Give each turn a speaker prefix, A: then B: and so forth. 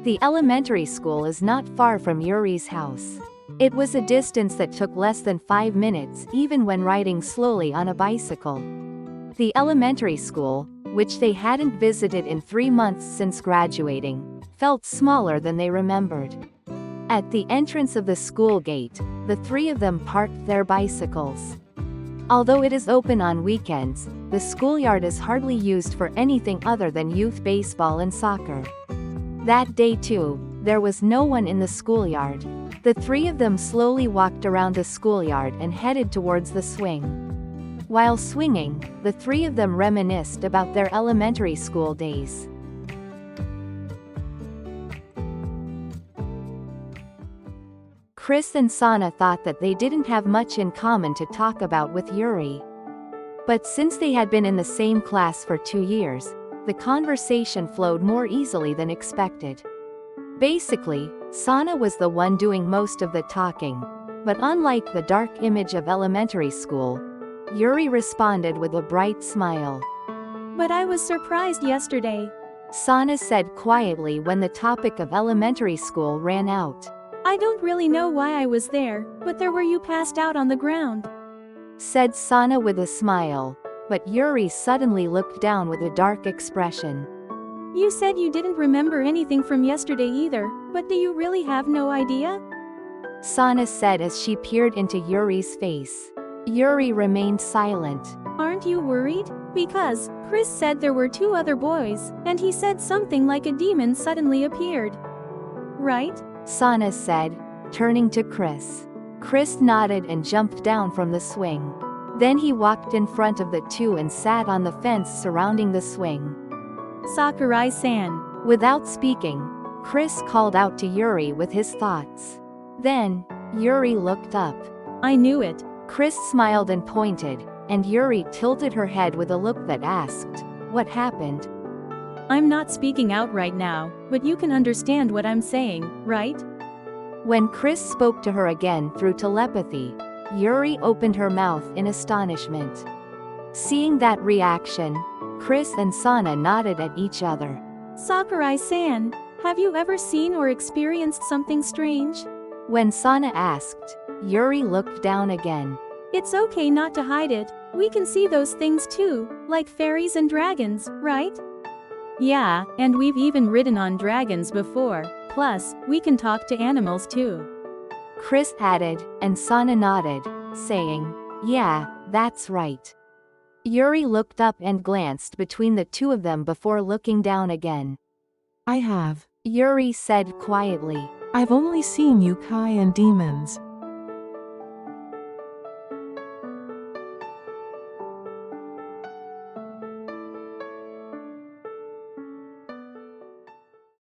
A: The elementary school is not far from Yuri's house. It was a distance that took less than 5 minutes even when riding slowly on a bicycle. The elementary school, which they hadn't visited in 3 months since graduating, felt smaller than they remembered. At the entrance of the school gate, the three of them parked their bicycles. Although it is open on weekends, the schoolyard is hardly used for anything other than youth baseball and soccer. That day too, there was no one in the schoolyard. The three of them slowly walked around the schoolyard and headed towards the swing. While swinging, the three of them reminisced about their elementary school days. Chris and Sana thought that they didn't have much in common to talk about with Yuri. But since they had been in the same class for 2 years, the conversation flowed more easily than expected. Basically, Sana was the one doing most of the talking. But unlike the dark image of elementary school, Yuri responded with a bright smile.
B: But I was surprised yesterday.
A: Sana said quietly when the topic of elementary school ran out.
B: I don't really know why I was there, but there were you passed out on the ground.
A: Said Sana with a smile, but Yuri suddenly looked down with a dark expression.
B: You said you didn't remember anything from yesterday either, but do you really have no idea?
A: Sana said as she peered into Yuri's face. Yuri remained silent.
B: Aren't you worried? Because Chris said there were 2 other boys, and he said something like a demon suddenly appeared. Right?
A: Sana said, turning to Chris. Chris nodded and jumped down from the swing. Then he walked in front of the 2 and sat on the fence surrounding the swing.
B: Sakurai-san.
A: Without speaking, Chris called out to Yuri with his thoughts. Then, Yuri looked up.
B: I knew it.
A: Chris smiled and pointed, and Yuri tilted her head with a look that asked, what happened?
B: I'm not speaking out right now, but you can understand what I'm saying, right?
A: When Chris spoke to her again through telepathy, Yuri opened her mouth in astonishment. Seeing that reaction, Chris and Sana nodded at each other.
B: Sakurai-san, have you ever seen or experienced something strange?
A: When Sana asked, Yuri looked down again.
B: It's okay not to hide it, we can see those things too, like fairies and dragons, right? Yeah, and we've even ridden on dragons before, plus, we can talk to animals too.
A: Chris added, and Sana nodded, saying, yeah, that's right. Yuri looked up and glanced between the 2 of them before looking down again.
C: I have.
A: Yuri said quietly.
C: I've only seen yokai and demons,